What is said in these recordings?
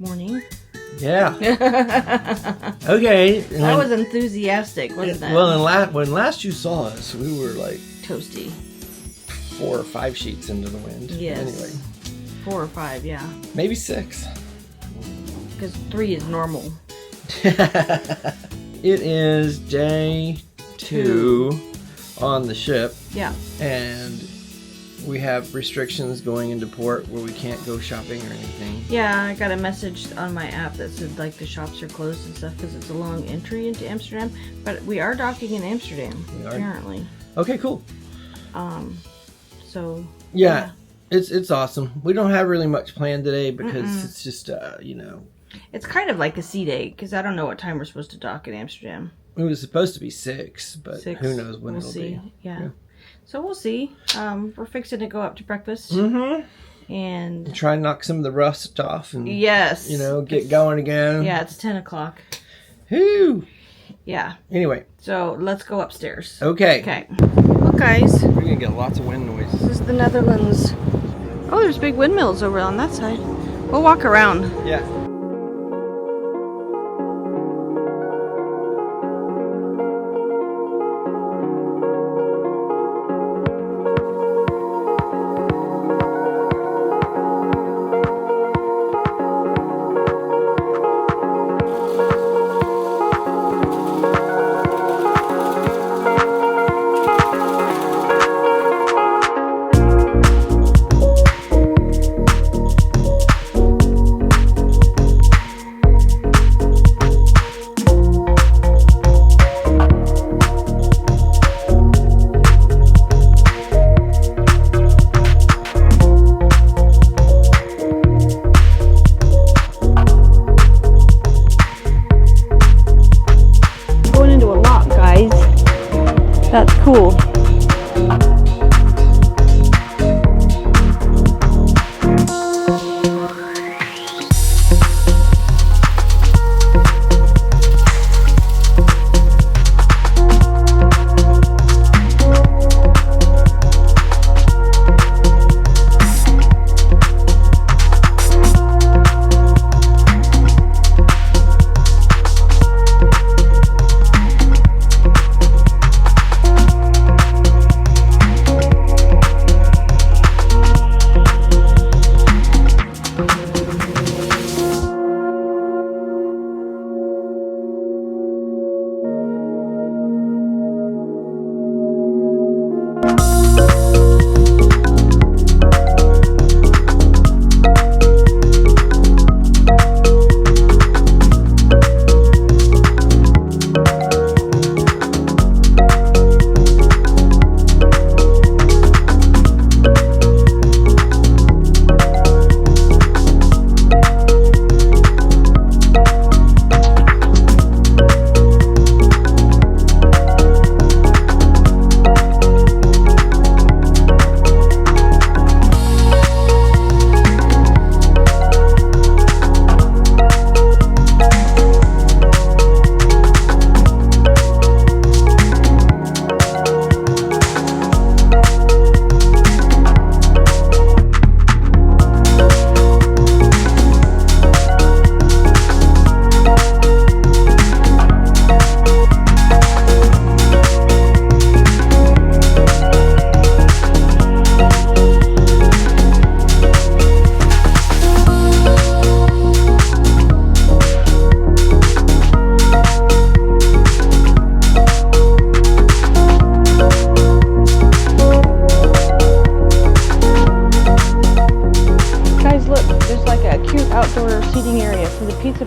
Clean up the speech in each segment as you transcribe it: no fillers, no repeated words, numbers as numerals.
morning. Yeah. Okay. That was enthusiastic, wasn't it? Well, when last you saw us, we were like toasty. 4 or 5 sheets into the wind. Yes. Anyway. 4 or 5, yeah. Maybe 6. Because 3 is normal. It is day 2 on the ship. Yeah. And we have restrictions going into port where we can't go shopping or anything. Yeah, I got a message on my app that said like the shops are closed and stuff because it's a long entry into Amsterdam. But we are docking in Amsterdam, apparently. Okay, cool. So yeah. It's awesome. We don't have really much planned today because it's just it's kind of like a sea day because I don't know what time we're supposed to dock in Amsterdam. It was supposed to be 6, but 6. who knows when we'll it'll see. be. Yeah. So we'll see. We're fixing to go up to breakfast. And try and knock some of the rust off and get going again. Yeah, it's 10 o'clock. Whoo! Yeah. Anyway. So let's go upstairs. Okay. Okay. Look, guys. We're going to get lots of wind noise. This is the Netherlands. Oh, there's big windmills over on that side. We'll walk around. Yeah. That's cool.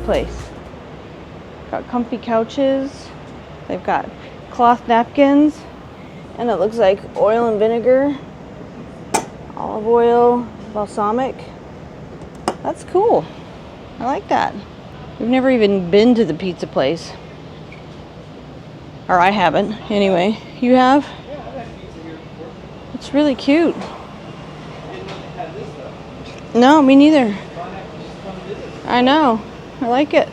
Place. Got comfy couches. They've got cloth napkins, and it looks like oil and vinegar, olive oil, balsamic. That's cool. I like that. We've never even been to the pizza place, or I haven't. Anyway, you have? Yeah, I've had pizza here before. It's really cute. I didn't know they had this though. No, me neither. Just come visit. I know. I like it.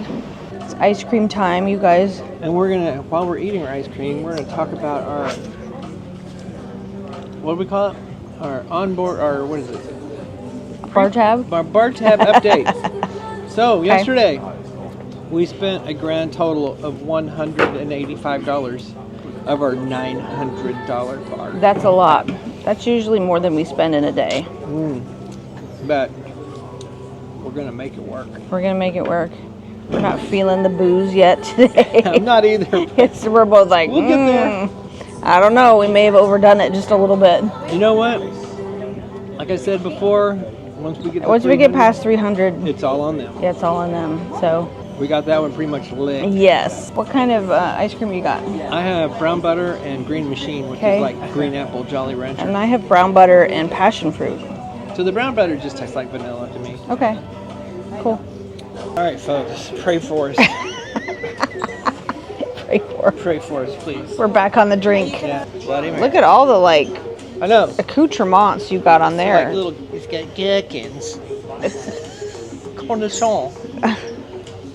It's ice cream time, you guys. And we're gonna, while we're eating our ice cream, we're gonna talk about our, what do we call it? Our onboard, our, what is it? Bar tab? Our bar tab update. So, yesterday, we spent a grand total of $185 of our $900 bar. That's a lot. That's usually more than we spend in a day. But we're going to make it work. We're going to make it work. We're not feeling the booze yet today. I'm not either. We're both like, We'll get there. I don't know. We may have overdone it just a little bit. You know what? Like I said before, once we get past 300, it's all on them. yeah, it's all on them. So, We got that one pretty much lit. yes. What kind of ice cream you got? I have brown butter and green machine, which Okay. is like green apple Jolly Rancher. And I have brown butter and passion fruit. So the brown butter just tastes like vanilla to me. Okay. Cool. All right, folks, pray for us. Pray for us, please. We're back on the drink. Yeah. Bloody Mary. Look at all the I know. accoutrements you got on there. Like little, it's got gherkins. Cornichon.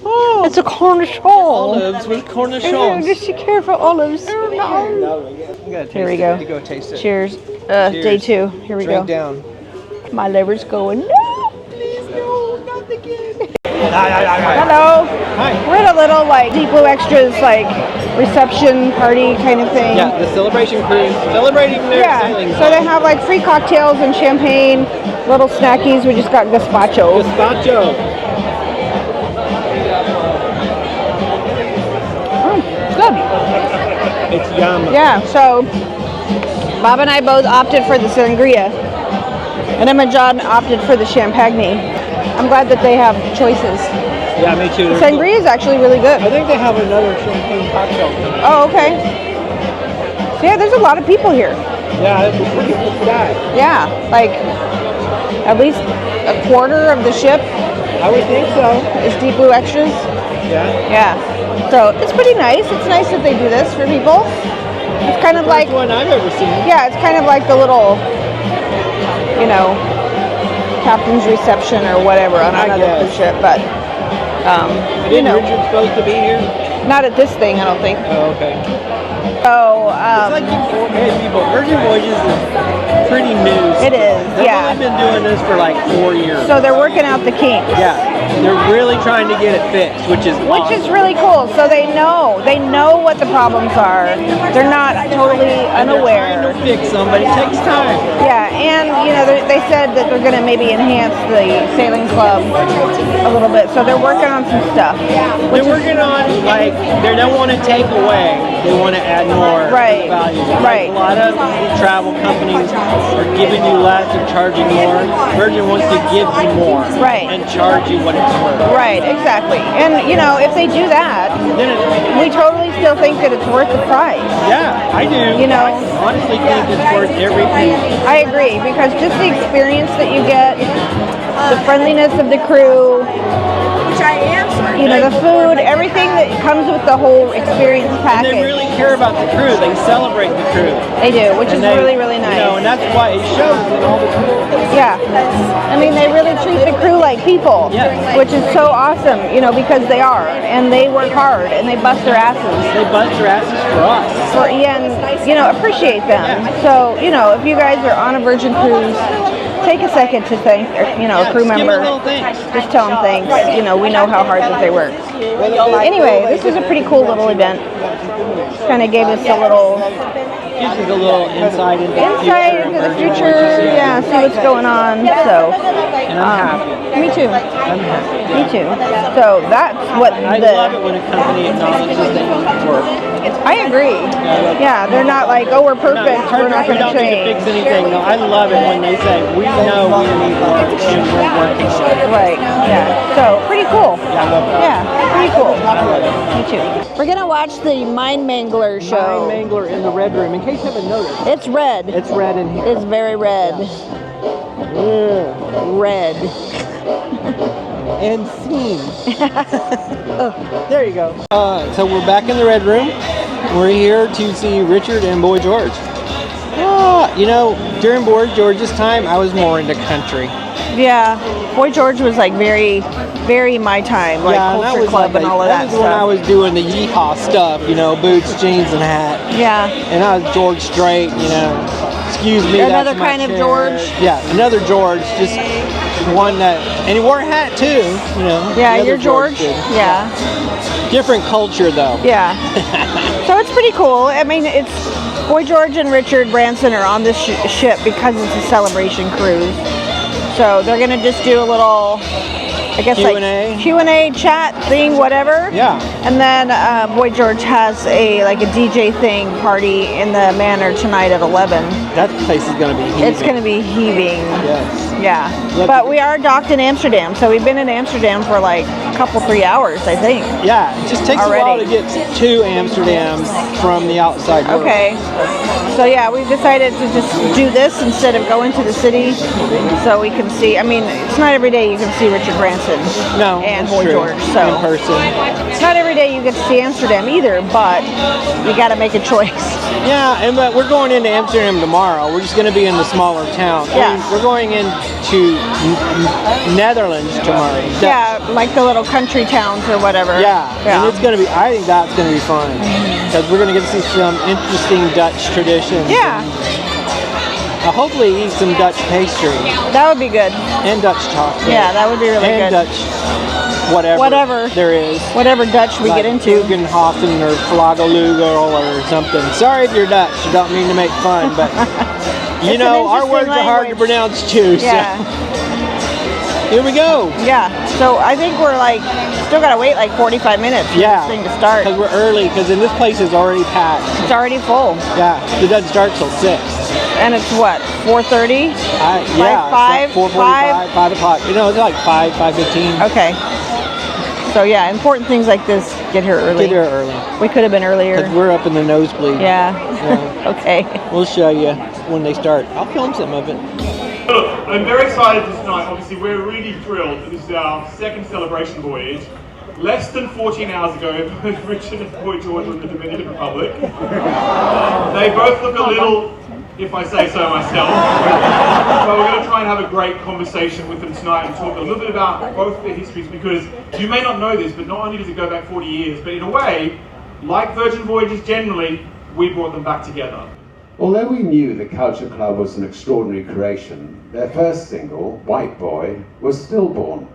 Oh, it's a cornichon. Olives with cornichons. Just be careful, olives. You gotta taste Here we it. go. You go taste it. Cheers. Cheers. Day 2. Here we Drink go. down. My liver's going, no, please, no, not again. Hello. Hi. We're at a little like Deep Blue Extras like reception party kind of thing. Yeah, the celebration crew celebrating their sailing. So they have like free cocktails and champagne, little snackies. We just got gazpacho. Gazpacho. Good. It's yum. Yeah, so Bob and I both opted for the sangria, and Emma and John opted for the champagne. I'm glad that they have choices. Yeah, me too. Sangria is actually really good. I think they have another champagne cocktail coming. Oh, okay. So yeah, there's a lot of people here. Yeah, it's a pretty good guy. Yeah, like at least a quarter of the ship I would think so. is Deep Blue Extras. Yeah. Yeah. So it's pretty nice. It's nice that they do this for people. It's kind of like, First one I've ever seen. yeah, it's kind of like the little, you know, captain's reception or whatever on I another cruise guess. ship, but you Isn't know, Richard supposed to be here? not at this thing, I don't think. Oh, okay. So It's like hey people, Virgin Voyages is pretty new. it is, They've yeah. only been doing this for like 4 years. So they're working out the kinks. Yeah, they're really trying to get it fixed, which is Which is really cool. So they know what the problems are. They're not totally unaware. They're trying to fix them, but it takes time. Yeah, and you know they said that they're going to maybe enhance the sailing club a little bit. So they're working on some stuff. They're working on like they don't want to take away; they want to add more Right. value. Right. A lot of travel companies are giving you less and charging more. Virgin wants to give you more, Right. and charge you what it's worth. Right, exactly. And you know if they do that, Then we totally still think that it's worth the price. yeah, I do. You know, I honestly think it's worth every penny. I agree because just the experience that you get, the friendliness of the crew, Which I am, sir. you know, the food, everything that comes with the whole experience And package. they really care about the crew. They celebrate the crew. They do, which is And they, really, really nice. You know, and that's why it shows in all the crew. Yeah. I mean, they really treat the crew like people, Yeah. which is so awesome, you know, because they are. And they work hard and they bust their asses. They bust their asses for us. For and, you know, appreciate them. So, you know, if you guys are on a Virgin cruise, take a second to thank, you know, a crew just give member. them little thanks. Just tell them thanks. You know, we know how hard that they work. Anyway, this is a pretty cool little event. Kind of gave us a little Gives us a little insight into insight into the future. Yeah, see what's going on. So, And I'm happy. me too. I'm happy. Me too. So that's what I love it when a company acknowledges that you work. I agree. Yeah, they're not like, oh, we're perfect. We're not we going to don't need to change. fix anything. No, I love it when they say, we know we need work and we're working on it. Right. Yeah. So pretty cool. Yeah, I love that. Yeah. Pretty cool. I love it. Me too. We're gonna watch the Mind Mangler show. Mind Mangler in the red room. In case you haven't noticed, It's red. it's red in here. It's very red. Red. And scene. There you go. So we're back in the red room. We're here to see Richard and Boy George. You know, during Boy George's time, I was more into country. Yeah. Boy George was like very, very my time, like and that Culture was Club like and all of that was when I stuff. was doing the yeehaw stuff, you know, boots, jeans, and hat. Yeah. And I was George Strait, you know. Excuse me. Another that's my kind of chair. George? Yeah, another George. Just one that, and he wore a hat too, you know. Yeah, the other you're George. did. Yeah. Different culture though. Yeah. So it's pretty cool. I mean, it's Boy George and Richard Branson are on this ship because it's a celebration cruise. So they're gonna just do a little, I guess, Q&A. like Q&A chat thing, whatever. Yeah. And then Boy George has a DJ thing party in the Manor tonight at 11. That place is going to be heaving. It's going to be heaving. Yes. Yeah. Look, But we are docked in Amsterdam, so we've been in Amsterdam for like a couple, 3 hours, I think. Yeah, it just takes Already. a while to get to Amsterdam from the outside world. Okay. So yeah, we've decided to just do this instead of going to the city, so we can see. I mean, it's not every day you can see Richard Branson No, and that's Boy true. George. So In person. it's not every day you get to see Amsterdam either, but you got to make a choice. Yeah, but we're going into Amsterdam tomorrow. We're just going to be in the smaller town. Yeah. I mean, we're going into Netherlands tomorrow. Yeah, like the little country towns or whatever. Yeah, and it's going to be, I think that's going to be fun. Because we're going to get to see some interesting Dutch traditions. Yeah, Hopefully eat some Dutch pastry. that would be good. And Dutch chocolate. Yeah, that would be really and good. Dutch whatever there is. Whatever Dutch we get into. Guggenhofen or Vlagelugel or something. Sorry if you're Dutch, I don't mean to make fun, but you It's know, an our words interesting are hard to language. pronounce too. So. Yeah, Here we go. yeah. So I think we're like, still got to wait like 45 minutes for this thing to start. Because we're early, because in this place is already packed. It's already full. Yeah, it doesn't start till 6. And it's what, 4:30? Yeah, five, 4:45, 5 o'clock. You know, it's like 5:15. Okay. So yeah, important things like this get here early. Get here early. We could have been earlier. Because we're up in the nosebleed. Yeah. Yeah. Okay. We'll show you when they start. I'll film some of it. Look, I'm very excited tonight. Obviously, we're really thrilled that this is our second celebration voyage. Less than 14 hours ago, both Richard and Boy George were in the Dominican Republic. They both look a little, if I say so myself. But we're going to try and have a great conversation with them tonight and talk a little bit about both their histories, because you may not know this, but not only does it go back 40 years, but in a way, like Virgin Voyages generally, we brought them back together. Although we knew the Culture Club was an extraordinary creation, their first single, White Boy, was stillborn.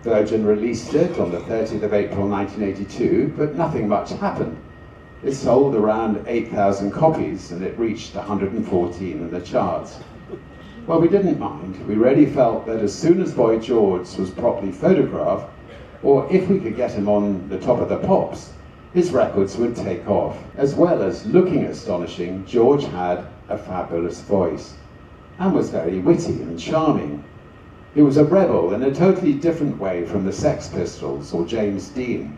Virgin released it on the 30th of April 1982, but nothing much happened. It sold around 8,000 copies and it reached 114 in the charts. Well, we didn't mind. We really felt that as soon as Boy George was properly photographed, or if we could get him on the top of the pops, his records would take off. As well as looking astonishing, George had a fabulous voice and was very witty and charming. He was a rebel in a totally different way from the Sex Pistols or James Dean,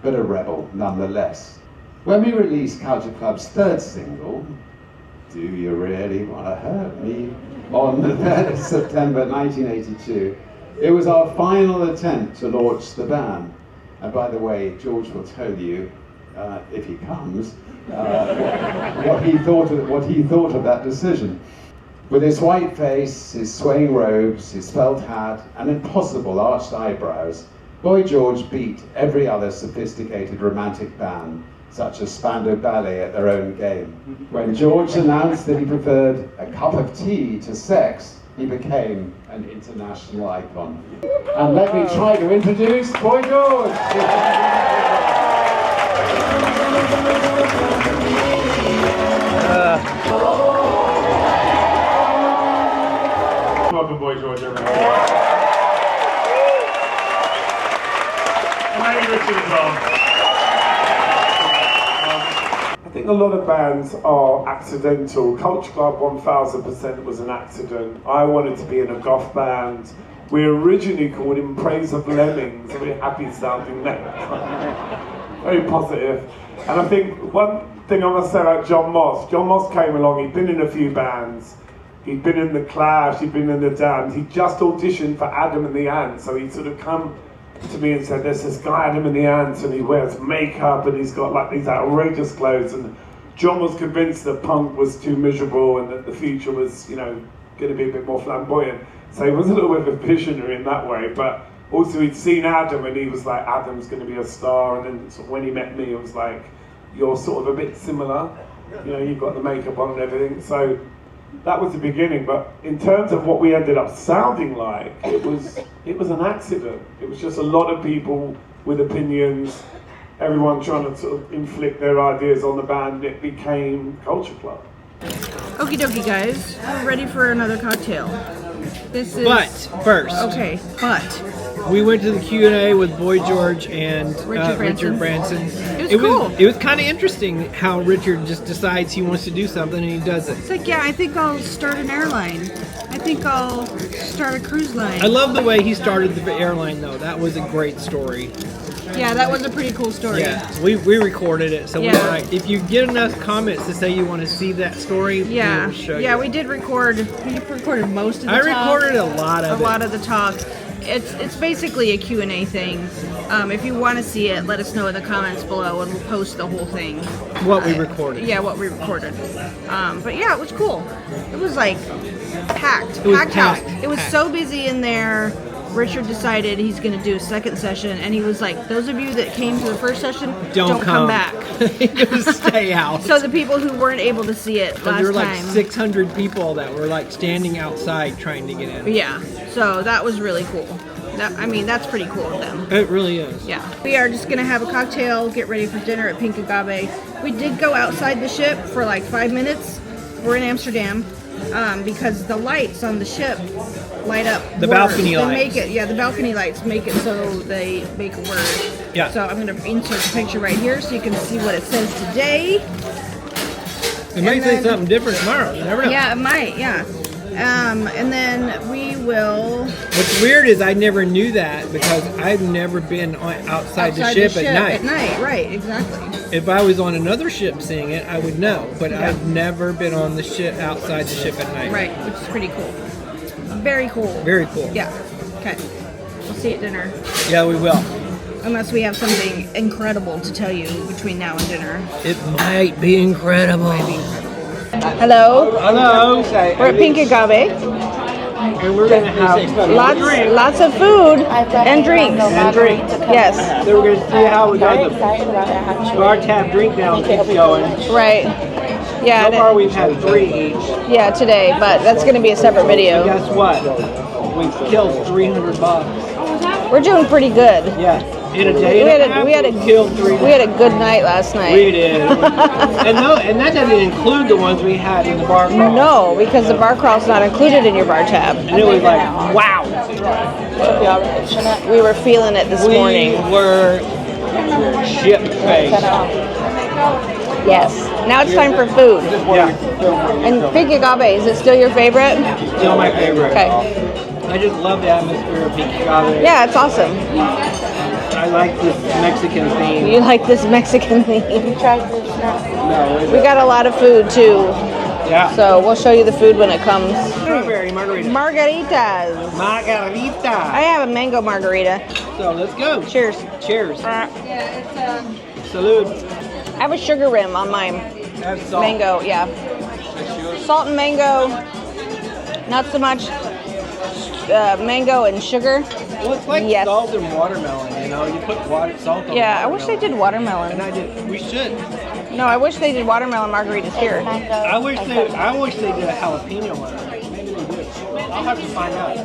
but a rebel nonetheless. When we released Culture Club's third single, Do You Really Want to Hurt Me, on the 3rd of September 1982, it was our final attempt to launch the band. And by the way, George will tell you, if he comes, what he thought of that decision. With his white face, his swaying robes, his felt hat, and impossible arched eyebrows, Boy George beat every other sophisticated romantic band, such as Spandau Ballet, at their own game. When George announced that he preferred a cup of tea to sex, he became an international icon. And let me try to introduce Boy George. Welcome, Boy George, everyone. And maybe Richard as well. I think a lot of bands are accidental. Culture Club 1000% was an accident. I wanted to be in a goth band. We originally called In Praise of Lemmings, a very happy sounding name. Very positive. And I think one thing I must say about John Moss came along, he'd been in a few bands. He'd been in The Clash, he'd been in The Damned. He just auditioned for Adam and the Ants, so he sort of come to me and said, there's this guy Adam and the Ants, and he wears makeup and he's got like these outrageous clothes, and John was convinced that punk was too miserable and that the future was, you know, going to be a bit more flamboyant. So he was a little bit of a visionary in that way, but also he'd seen Adam and he was like, Adam's going to be a star, and then sort of when he met me, it was like, you're sort of a bit similar, you know, you've got the makeup on and everything. So that was the beginning. But in terms of what we ended up sounding like, it was an accident. It was just a lot of people with opinions, everyone trying to sort of inflict their ideas on the band. It became Culture Club. Okie dokie, guys. We're ready for another cocktail. This is. But first, Okay, but. we went to the Q&A with Boy George and Richard Branson. It was cool. It was kind of interesting how Richard just decides he wants to do something and he does it. It's like, yeah, I think I'll start an airline. I think I'll start a cruise line. I love the way he started the airline, though. That was a great story. Yeah, that was a pretty cool story. Yeah, we recorded it, so we were like, if you get enough comments to say you want to see that story, Yeah, we'll show yeah, you. we did record. We recorded most of the I talk. recorded a lot of the talk. It's basically a Q&A thing. If you want to see it, let us know in the comments below, and we'll post the whole thing. What we recorded. Yeah, what we recorded. But yeah, it was cool. It was like packed. It was Packed house. packed, It was packed. so busy in there. Richard decided he's going to do a second session, and he was like, those of you that came to the first session, don't come back. Just stay out. So the people who weren't able to see it last there were like time. 600 people that were like standing outside trying to get in. Yeah, so that was really cool. That's pretty cool of them. It really is. Yeah. We are just going to have a cocktail, get ready for dinner at Pink Agave. We did go outside the ship for like 5 minutes. We're in Amsterdam because the lights on the ship light up. The words. balcony They lights. Make it, yeah, the balcony lights make it so they make a word. Yeah. So I'm going to insert the picture right here so you can see what it says today. It might say then- something different tomorrow. You never know. Yeah, it might, yeah. And then we will... What's weird is I never knew that because I've never been outside the ship at night. At night, right, exactly. If I was on another ship seeing it, I would know. But Yeah. I've never been on the ship outside the ship at night. Right, which is pretty cool. Very cool. Very cool. Yeah. Okay. We'll see you at dinner. Yeah, we will. Unless we have something incredible to tell you between now and dinner. It might be incredible. Hello. Hello. We're at Pink Agave. And we're going to have Lots of food and drinks. Yes. Then we're going to see how we got the bar tab drink down keeps going. Right. Yeah. So far we've had 3 each. Yeah, today, but that's going to be a separate video. Guess what? We've killed $300. We're doing pretty good. Yeah. In a day and a half, we had a killed $300. We had a good night last night. We did. and that doesn't include the ones we had in the bar crawl. No, because the bar crawl's not included in your bar tab. And it was like, wow. We were feeling it this morning. We were shit-faced. Yes. Now it's time for food. Yeah. And Pink Agave, is it still your favorite? Still my favorite. Okay. I just love the atmosphere of Pink Agave. Yeah, it's awesome. I like this Mexican theme. You like this Mexican theme. No, We got a lot of food too. yeah. So we'll show you the food when it comes. Strawberry margarita. Margaritas. Margarita. I have a mango margarita. So let's go. Cheers. Cheers. Salud. I have a sugar rim on mine. Have salt. Mango, yeah. Salt and mango. Not so much mango and sugar. Well, it's like Yes. salt and watermelon, you know? You put salt on Yeah, I wish they watermelon. did And watermelon. I did. We should. No, I wish they did watermelon margaritas here. I wish they did a jalapeno one. Maybe they do. I'll have to find out.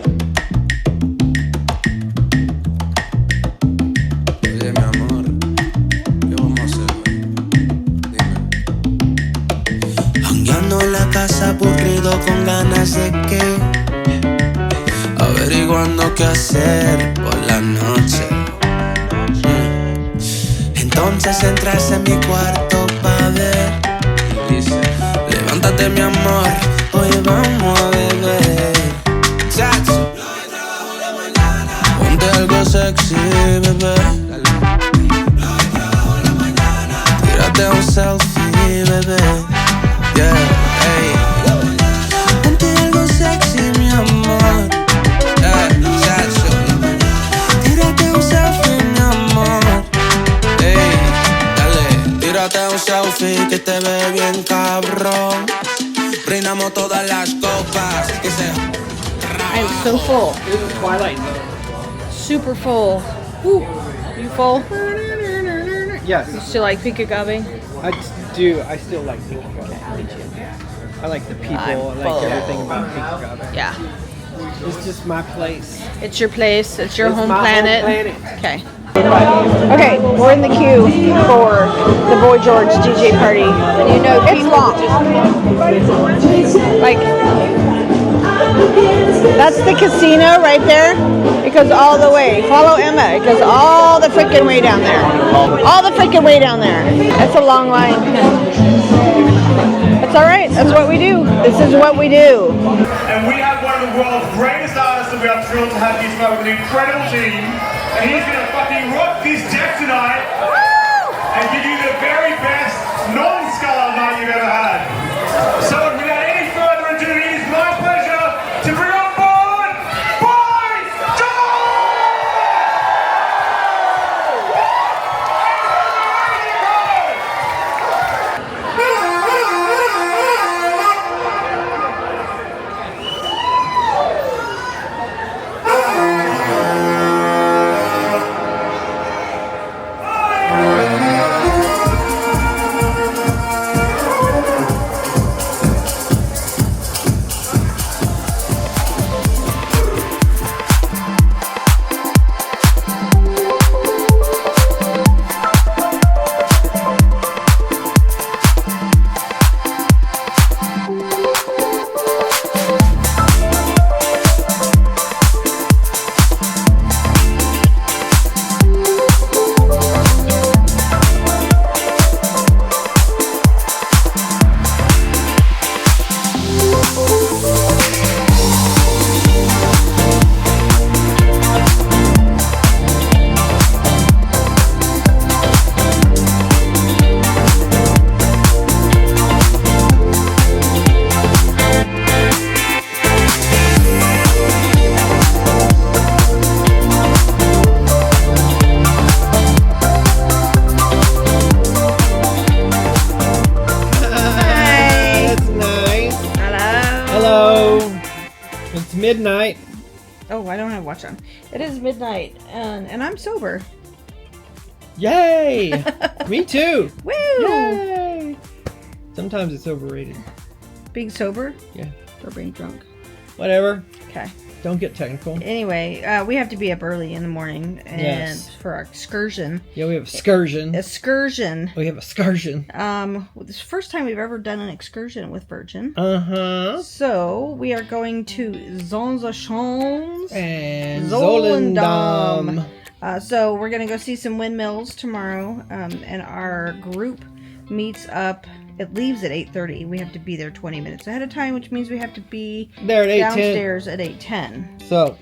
Oye, mi amor, ¿qué vamos a hacer? Dime. Jangueando en la casa aburrido con ganas de qué. Averiguando qué hacer por la noche. Entonces entrarse en mi cuarto pa' ver. Dice, levántate mi amor, hoy vamos a beber. Chacho, ponte algo sexy, bebé. Tírate un selfie, bebé. Yeah, hey. Ponte algo sexy, mi amor. Chacho, tírate un selfie, mi amor. Hey, dale, tírate un selfie que te ve bien cabrón. Brindamos todas las copas que se... I'm so full. This is Twilight. Super full. Woo. You full? You Yes, still like Pink Agave? I do. I still like Pink Agave. I like the people. I'm I like full. everything about Pink Agave. Yeah. It's just my place. It's your place. It's your It's home my planet. home planet. Okay. Okay, we're in the queue for the Boy George DJ party. And you know, it's long. Like, that's the casino right there. It goes all the way. Follow Emma. It goes all the freaking way down there. All the freaking way down there. That's a long line. It's all right. That's what we do. This is what we do. And we have one of the world's greatest artists that we are thrilled to have here tonight with an incredible team. And he's going to fucking rock this deck tonight and give you the very best non-Scarlet night you've ever had. So without any further ado, it is my pleasure to bring on board Boy Midnight. Oh, I don't have watch on. It is midnight, and I'm sober. Yay! Me too. Woo! Yay! Sometimes it's overrated. Being sober? Yeah. Or being drunk? Whatever. Okay. Don't get technical. Anyway, we have to be up early in the morning and Yes. for our excursion. Yeah, we have excursion. Excursion. We have excursion. This is the first time we've ever done an excursion with Virgin. Uh-huh. So we are going to Zonzachamps And Zollendam. Zollendam. So we're gonna go see some windmills tomorrow. And our group meets up. It leaves at 8:30. We have to be there 20 minutes ahead of time, which means we have to be There at 8:10. downstairs at 8:10. So.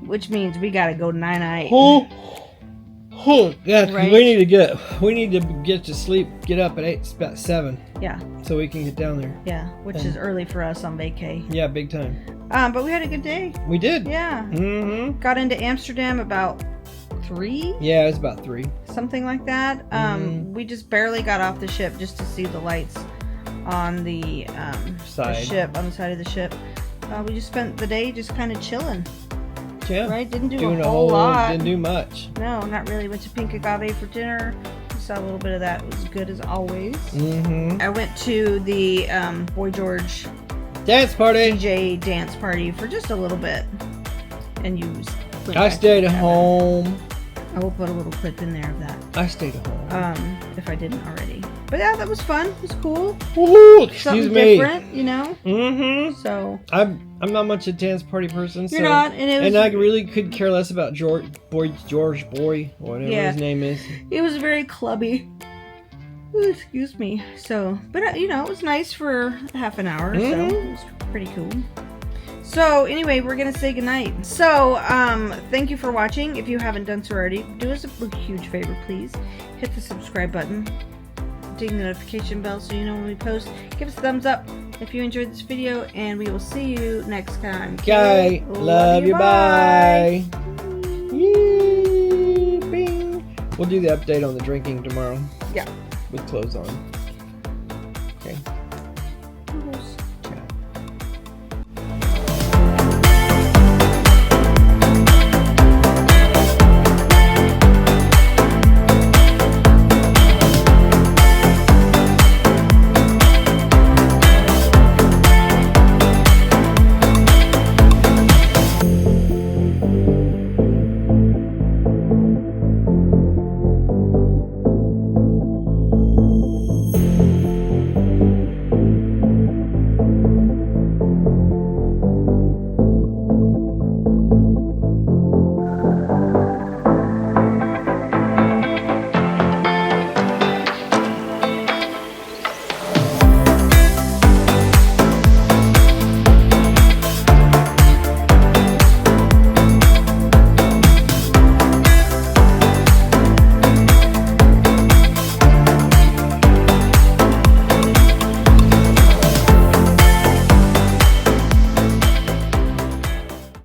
Which means we gotta go 9-8. Yeah, Right. we need to get to sleep, get up at 8, it's about 7, Yeah, so we can get down there. yeah, which is early for us on vacay. Yeah, big time. But we had a good day. We did. Yeah. Mm-hmm. Got into Amsterdam about 3, Yeah, it was about 3. something like that. We just barely got off the ship just to see the lights on the Side. ship, on the side of the ship. We just spent the day just kind of chilling, Yeah. right? Didn't do Doing a whole lot. Didn't do much. No, not really. Went to Pink Agave for dinner. We saw a little bit of that. It was good as always. Mm-hmm. I went to the Boy George Dance party. DJ dance party for just a little bit, and you. went I back stayed to at Agave. home. I will put a little clip in there of that. I stayed at home. If I didn't already. But yeah, that was fun. It was cool. Woohoo! Excuse Something me. different, you know? Mm-hmm. So I'm not much a dance party person. you're so, not, and it was I really could care less about George Boy, whatever Yeah. his name is. it was very clubby. Ooh, excuse me. So, but you know, it was nice for half an hour, so it was pretty cool. So anyway, we're gonna say goodnight. So, thank you for watching. If you haven't done so already, do us a huge favor, please. Hit the subscribe button. Ding the notification bell so you know when we post. Give us a thumbs up if you enjoyed this video, and we will see you next time. Okay, love you, bye. Yee, bing. We'll do the update on the drinking tomorrow. Yeah. With clothes on.